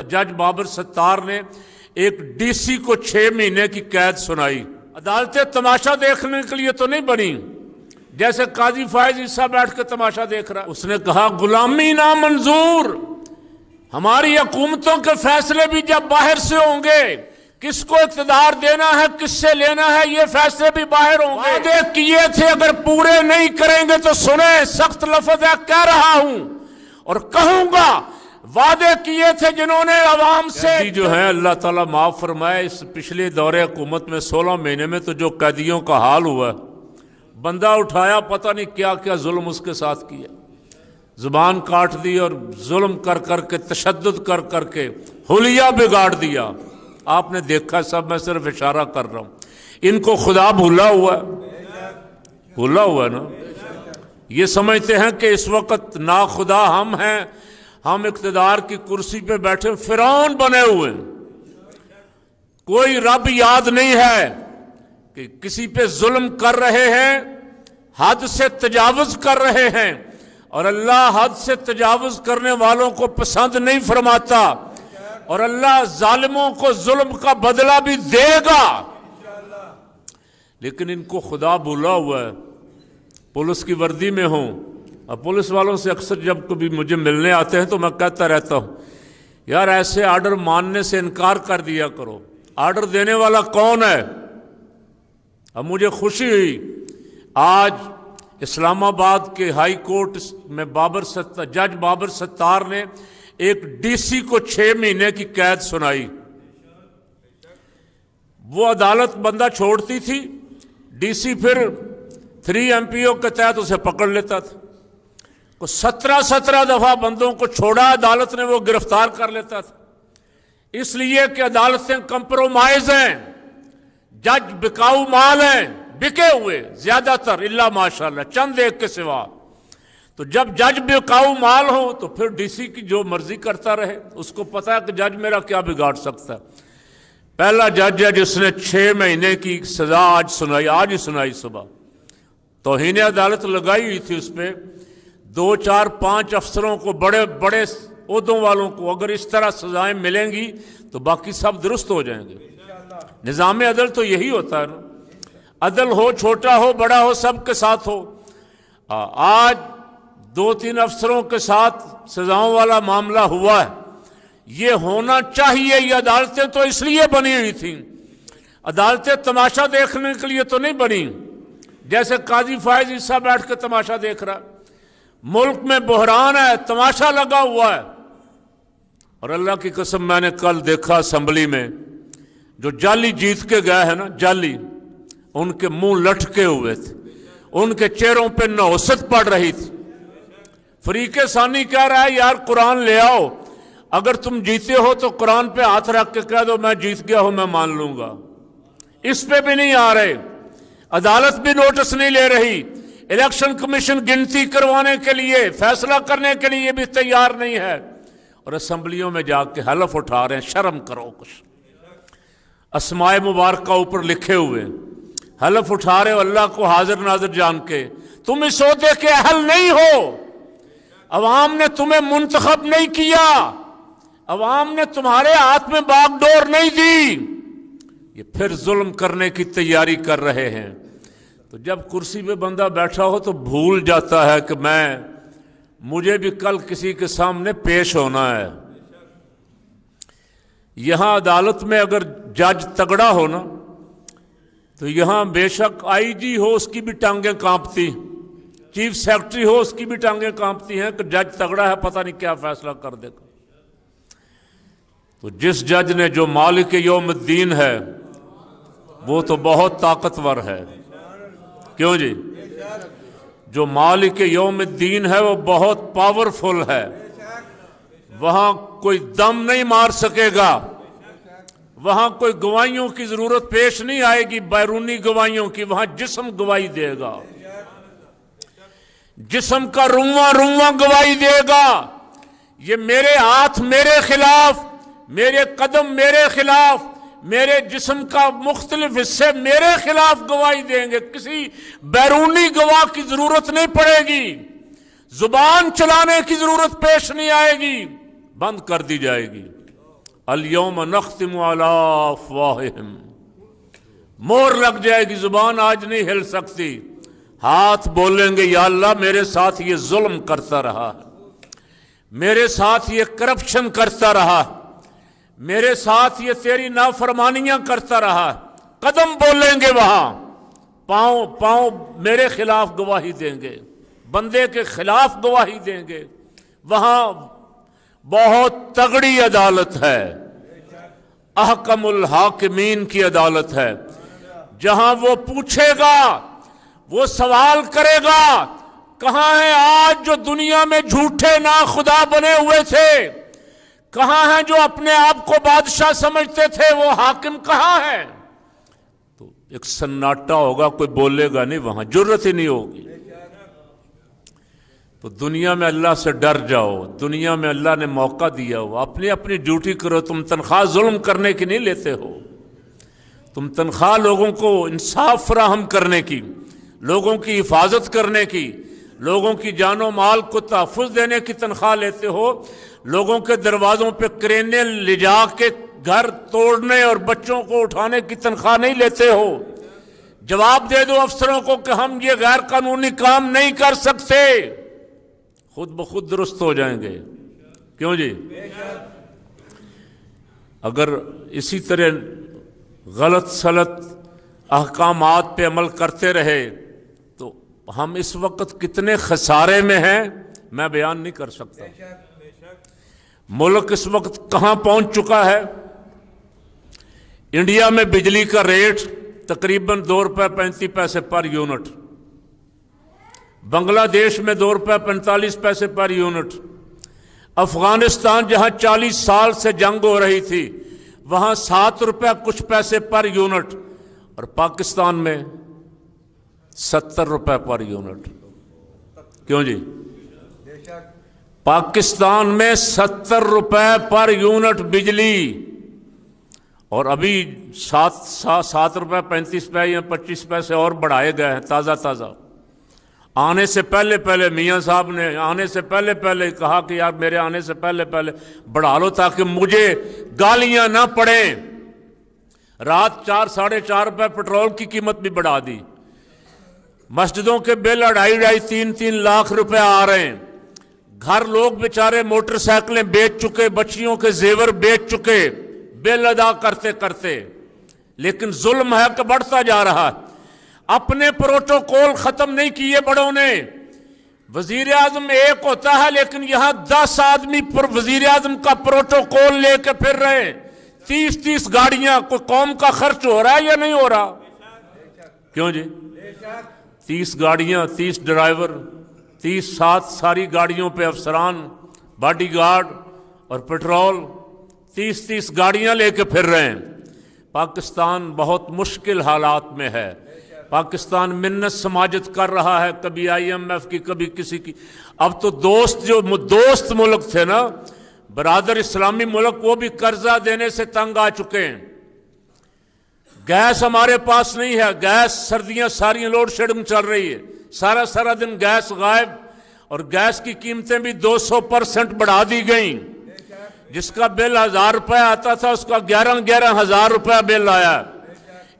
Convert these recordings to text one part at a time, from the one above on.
जज बाबर सत्तार ने एक डीसी को 6 महीने की कैद सुनाई। अदालतें तमाशा देखने के लिए तो नहीं बनी, जैसे काजी फायज ईसा बैठ के तमाशा देख रहा। उसने कहा गुलामी ना मंजूर, हमारी हुकूमतों के फैसले भी जब बाहर से होंगे, किसको इक़्तिदार देना है किससे लेना है ये फैसले भी बाहर होंगे। वादे किए थे अगर पूरे नहीं करेंगे तो सुने, सख्त लफ्ज़ है कह रहा हूं और कहूंगा, वादे किए थे जिन्होंने अवाम से जो है अल्लाह ताला माफ फरमाए। इस पिछले दौरे हुकूमत में 16 महीने में तो जो कैदियों का हाल हुआ, बंदा उठाया पता नहीं क्या क्या जुल्म उसके साथ किया, जुबान काट दी और जुल्म कर करके तशद्दुद कर करके हुलिया बिगाड़ दिया। आपने देखा सब, मैं सिर्फ इशारा कर रहा हूं। इनको खुदा भूला हुआ है ना। ये समझते हैं कि इस वक्त ना खुदा हम हैं, हम इक़्तिदार की कुर्सी पे बैठे फिरौन बने हुए, कोई रब याद नहीं है कि किसी पे जुल्म कर रहे हैं, हद से तजावुज कर रहे हैं, और अल्लाह हद से तजावुज करने वालों को पसंद नहीं फरमाता, और अल्लाह जालिमों को जुल्म का बदला भी देगा। लेकिन इनको खुदा भूला हुआ है। पुलिस की वर्दी में हूं, अब पुलिस वालों से अक्सर जब कभी मुझे मिलने आते हैं तो मैं कहता रहता हूं, यार ऐसे आर्डर मानने से इनकार कर दिया करो। आर्डर देने वाला कौन है? अब मुझे खुशी हुई, आज इस्लामाबाद के हाई कोर्ट में जज बाबर सत्तार ने एक डीसी को 6 महीने की कैद सुनाई। वो अदालत बंदा छोड़ती थी, डीसी फिर 3 MPO के तहत उसे पकड़ लेता था। को 17 दफा बंदों को छोड़ा अदालत ने, वो गिरफ्तार कर लेता था। इसलिए कि अदालतें कंप्रोमाइज हैं, जज बिकाऊ माल हैं, बिके हुए ज्यादातर, इल्ला माशाल्लाह चंद एक के सिवा। तो जब जज बिकाऊ माल हो तो फिर डीसी की जो मर्जी करता रहे, उसको पता है कि जज मेरा क्या बिगाड़ सकता है। पहला जज है जिसने 6 महीने की सजा आज सुनाई, आज ही सुनाई सुबह। तौहीन अदालत लगाई हुई थी उस पर, 2, 4, 5 अफसरों को, बड़े बड़े ओहदों वालों को अगर इस तरह सजाएं मिलेंगी तो बाकी सब दुरुस्त हो जाएंगे। निज़ाम अदल तो यही होता है ना, अदल हो, छोटा हो, बड़ा हो, सबके साथ हो। आज 2-3 अफसरों के साथ सजाओं वाला मामला हुआ है। ये होना चाहिए। ये अदालतें तो इसलिए बनी हुई थी, अदालतें तमाशा देखने के लिए तो नहीं बनी, जैसे काजी फायज ईसा बैठ के तमाशा देख रहा। मुल्क में बहरान है, तमाशा लगा हुआ है। और अल्लाह की कसम, मैंने कल देखा असेंबली में जो जाली जीत के गए हैं ना, जाली, उनके मुंह लटके हुए थे, उनके चेहरों पे नौसत पड़ रही थी। फरीके सानी कह रहा है यार कुरान ले आओ, अगर तुम जीते हो तो कुरान पे हाथ रख के कह दो मैं जीत गया हूं, मैं मान लूंगा। इस पे भी नहीं आ रहे, अदालत भी नोटिस नहीं ले रही, इलेक्शन कमीशन गिनती करवाने के लिए, फैसला करने के लिए भी तैयार नहीं है, और असेंबलियों में जाके हलफ उठा रहे हैं। शर्म करो कुछ, अस्माए मुबारक ऊपर लिखे हुए हलफ उठा रहे हो अल्लाह को हाजिर नाजिर जान के। तुम इस ओहदे के अहल नहीं हो, अवाम ने तुम्हें मुंतखब नहीं किया, अवाम ने तुम्हारे हाथ में बागडोर नहीं दी। ये फिर जुल्म करने की तैयारी कर रहे हैं। तो जब कुर्सी पे बंदा बैठा हो तो भूल जाता है कि मुझे भी कल किसी के सामने पेश होना है। यहां अदालत में अगर जज तगड़ा हो ना, तो यहां बेशक आईजी हो उसकी भी टांगें कांपती, चीफ सेक्रेटरी हो उसकी भी टांगें कांपती हैं कि जज तगड़ा है, पता नहीं क्या फैसला कर देगा। तो जिस जज ने, जो मालिक यौमुद्दीन है, वो तो बहुत ताकतवर है। क्यों जी? जो मालिक यौमुद्दीन है वो बहुत पावरफुल है, वहां कोई दम नहीं मार सकेगा, वहां कोई गवाहियों की जरूरत पेश नहीं आएगी, बैरूनी गवाहियों की, वहां जिस्म गवाही देगा, जिस्म का रुआ रुआ गवाही देगा। ये मेरे हाथ मेरे खिलाफ, मेरे कदम मेरे खिलाफ, मेरे जिस्म का मुख्तलिफ हिस्से मेरे खिलाफ गवाही देंगे। किसी बैरूनी गवाह की जरूरत नहीं पड़ेगी, जुबान चलाने की जरूरत पेश नहीं आएगी, बंद कर दी जाएगी। अल-यौम नख्तिमु अला अफ़वाहिहिम, मोहर लग जाएगी, जुबान आज नहीं हिल सकती। हाथ बोलेंगे या अल्लाह मेरे साथ ये जुल्म करता रहा, मेरे साथ ये करप्शन करता रहा, मेरे साथ ये तेरी नाफरमानियां करता रहा। कदम बोलेंगे वहां, पांव पांव मेरे खिलाफ गवाही देंगे, बंदे के खिलाफ गवाही देंगे। वहां बहुत तगड़ी अदालत है, अहकमुल हाकिमीन की अदालत है, जहां वो पूछेगा, वो सवाल करेगा, कहां है आज जो दुनिया में झूठे ना खुदा बने हुए थे, कहां हैं जो अपने आप को बादशाह समझते थे, वो हाकिम कहां है? तो एक सन्नाटा होगा, कोई बोलेगा नहीं, वहां जुर्रत ही नहीं होगी। तो दुनिया में अल्लाह से डर जाओ, दुनिया में अल्लाह ने मौका दिया हो, अपनी अपनी ड्यूटी करो। तुम तनख्वाह जुल्म करने की नहीं लेते हो, तुम तनख्वाह लोगों को इंसाफ फराहम करने की, लोगों की हिफाजत करने की, लोगों की जानो माल को तहफ़्फ़ुज़ देने की तनख्वाह लेते हो। लोगों के दरवाज़ों पे क्रेनें ले जा के घर तोड़ने और बच्चों को उठाने की तनख्वाह नहीं लेते हो। जवाब दे दो अफसरों को कि हम ये गैर कानूनी काम नहीं कर सकते, खुद ब खुद दुरुस्त हो जाएंगे। क्यों जी? अगर इसी तरह गलत सलत अहकामात पे अमल करते रहे तो हम इस वक्त कितने खसारे में हैं मैं बयान नहीं कर सकता। मुल्क इस वक्त कहां पहुंच चुका है। इंडिया में बिजली का रेट तकरीबन ₹2.35 पर यूनिट, बांग्लादेश में ₹2.45 पर यूनिट, अफगानिस्तान जहां 40 साल से जंग हो रही थी वहां ₹7 कुछ पैसे पर यूनिट, और पाकिस्तान में ₹70 पर यूनिट। क्यों जी? पाकिस्तान में ₹70 पर यूनिट बिजली, और अभी ₹7.35 या 25 पैसे और बढ़ाए गए हैं ताज़ा ताज़ा। आने से पहले पहले मियाँ साहब ने आने से पहले पहले कहा कि यार मेरे आने से पहले पहले बढ़ा लो ताकि मुझे गालियां ना पड़ें। रात 4 साढ़े 4 रुपये पेट्रोल की कीमत भी बढ़ा दी। मस्जिदों के बिल 2.5-3 लाख रुपए आ रहे हैं। घर लोग बेचारे मोटरसाइकिलें बेच चुके, बच्चियों के जेवर बेच चुके बिल अदा करते करते, लेकिन जुल्म है कि बढ़ता जा रहा है। अपने प्रोटोकॉल खत्म नहीं किए बड़ों ने। वजीर आजम एक होता है लेकिन यहां 10 आदमी वजीर आजम का प्रोटोकॉल लेके फिर रहे हैं। 30-30 गाड़ियां, कोई कौम का खर्च हो रहा है या नहीं हो रहा? क्यों जी? 30 गाड़ियां, 30 ड्राइवर, 30 साथ सारी गाड़ियों पे अफसरान, बॉडीगार्ड और पेट्रोल, 30-30 गाड़ियां लेके फिर रहे हैं। पाकिस्तान बहुत मुश्किल हालात में है। पाकिस्तान मिन्नत समाजत कर रहा है, कभी IMF की, कभी किसी की। अब तो दोस्त मुल्क थे ना, बरादर इस्लामी मुल्क, वो भी कर्जा देने से तंग आ चुके हैं। गैस हमारे पास नहीं है, गैस सर्दियां सारी लोड शेडिंग चल रही है, सारा सारा दिन गैस गायब, और गैस की कीमतें भी 200% बढ़ा दी गई। जिसका बिल 1000 रुपये आता था उसका 11 हज़ार रुपया बिल आया।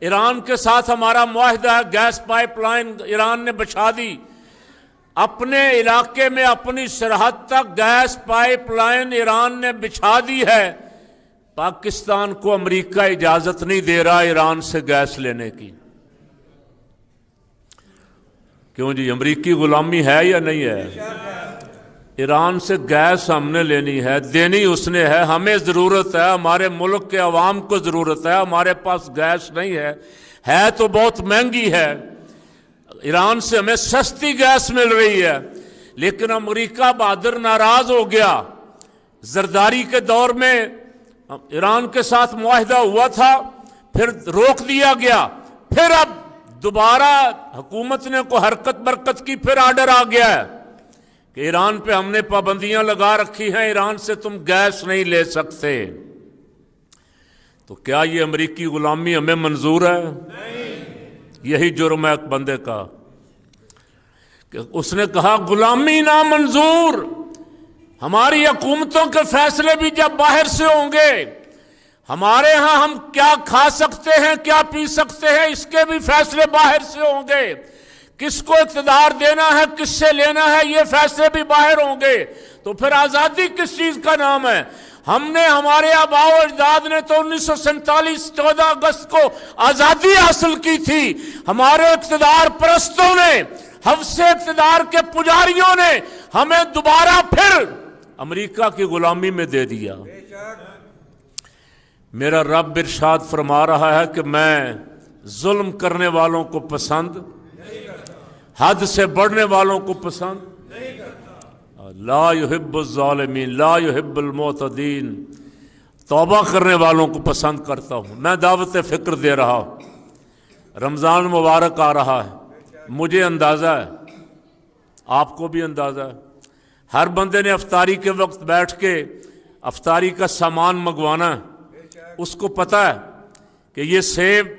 ईरान के साथ हमारा मुआहदा है, गैस पाइपलाइन ईरान ने बिछा दी। अपने इलाके में अपनी सरहद तक गैस पाइपलाइन ईरान ने बिछा दी है। पाकिस्तान को अमेरिका इजाजत नहीं दे रहा ईरान से गैस लेने की। क्यों जी? अमेरिकी गुलामी है या नहीं है? ईरान से गैस हमने लेनी है, देनी उसने है। हमें ज़रूरत है, हमारे मुल्क के अवाम को ज़रूरत है, हमारे पास गैस नहीं है तो बहुत महंगी है। ईरान से हमें सस्ती गैस मिल रही है, लेकिन अमेरिका बहादुर नाराज हो गया। जरदारी के दौर में ईरान के साथ मुआहदा हुआ था, फिर रोक दिया गया, फिर अब दोबारा हुकूमत ने को हरकत बरकत की, फिर आर्डर आ गया है कि ईरान पे हमने पाबंदियां लगा रखी हैं, ईरान से तुम गैस नहीं ले सकते। तो क्या ये अमेरिकी गुलामी हमें मंजूर है? नहीं। यही जुर्म है एक बंदे का कि उसने कहा गुलामी ना मंजूर। हमारी हुकूमतों के फैसले भी जब बाहर से होंगे, हमारे यहां हम क्या खा सकते हैं, क्या पी सकते हैं, इसके भी फैसले बाहर से होंगे। किसको इक़्तिदार देना है, किससे लेना है, ये फैसले भी बाहर होंगे। तो फिर आज़ादी किस चीज़ का नाम है? हमने, हमारे आबाओ अजदाद ने तो 1947 14 अगस्त को आज़ादी हासिल की थी। हमारे इक़्तिदार परस्तों ने, हफ्से इक़्तिदार के पुजारियों ने हमें दोबारा फिर अमेरिका की गुलामी में दे दिया। मेरा रब इरशाद फरमा रहा है कि मैं जुल्म करने वालों को पसंद, हद से बढ़ने वालों को पसंद, ला युहिब्बुज़ ज़ालिमीन ला युहिब्बुल मुअतदीन, तौबा करने वालों को पसंद करता हूँ। मैं दावत फ़िक्र दे रहा हूँ। रमज़ान मुबारक आ रहा है, मुझे अंदाज़ा है, आपको भी अंदाज़ा है। हर बंदे ने अफ्तारी के वक्त बैठ के अफ्तारी का सामान मंगवाना है। उसको पता है कि ये सेब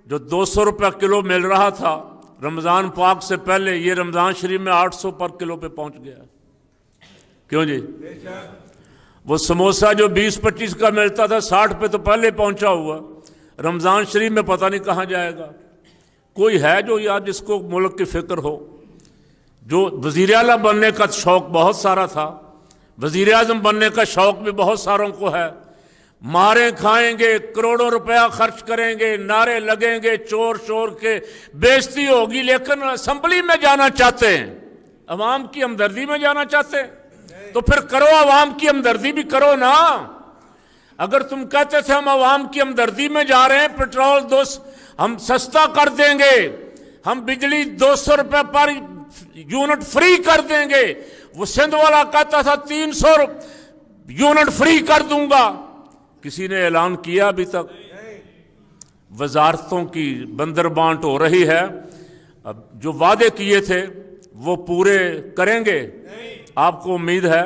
जो 200 रुपये किलो मिल रहा था रमज़ान पाक से पहले, ये रमज़ान शरीफ में 800 पर किलो पे पहुंच गया। क्यों जी? वो समोसा जो 20-25 का मिलता था 60 पे तो पहले पहुंचा हुआ, रमज़ान शरीफ में पता नहीं कहाँ जाएगा। कोई है जो यार जिसको मुल्क की फ़िक्र हो? जो वज़ीर आला बनने का शौक़ बहुत सारा था, वज़ीर आज़म बनने का शौक़ भी बहुत सारों को है। मारे खाएंगे, करोड़ों रुपया खर्च करेंगे, नारे लगेंगे चोर चोर के, बेइज्जती होगी, लेकिन असम्बली में जाना चाहते हैं, अवाम की हमदर्दी में जाना चाहते हैं। तो फिर करो, अवाम की हमदर्दी भी करो ना। अगर तुम कहते थे हम अवाम की हमदर्दी में जा रहे हैं, पेट्रोल हम सस्ता कर देंगे, हम बिजली 200 रुपये पर यूनिट फ्री कर देंगे, वो सिंध वाला कहता था 300 यूनिट फ्री कर दूंगा। किसी ने ऐलान किया अभी तक? वजारतों की बंदर बांट हो रही है। अब जो वादे किए थे वो पूरे करेंगे? आपको उम्मीद है?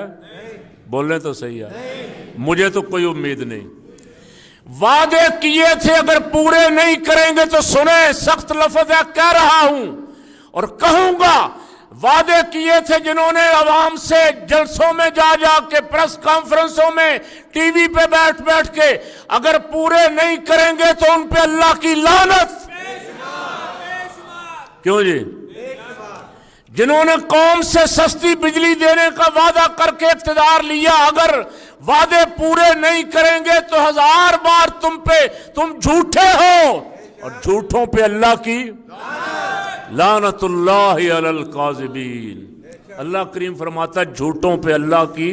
बोलने तो सही है, मुझे तो कोई उम्मीद नहीं। वादे किए थे अगर पूरे नहीं करेंगे तो सुने, सख्त लफ्ज़ है, कह रहा हूं और कहूंगा। वादे किए थे जिन्होंने आवाम से जलसों में जा जा के, प्रेस कॉन्फ्रेंसों में, टीवी पे बैठ बैठ के, अगर पूरे नहीं करेंगे तो उन पे अल्लाह की लानत। क्यों जी? जिन्होंने कौम से सस्ती बिजली देने का वादा करके इक़्तिदार लिया, अगर वादे पूरे नहीं करेंगे तो 1000 बार तुम झूठे हो, और झूठों पे अल्लाह की लानतुल्लाहि अलल काज़िबीन। अल्लाह करीम फरमाता है झूठों पे अल्लाह की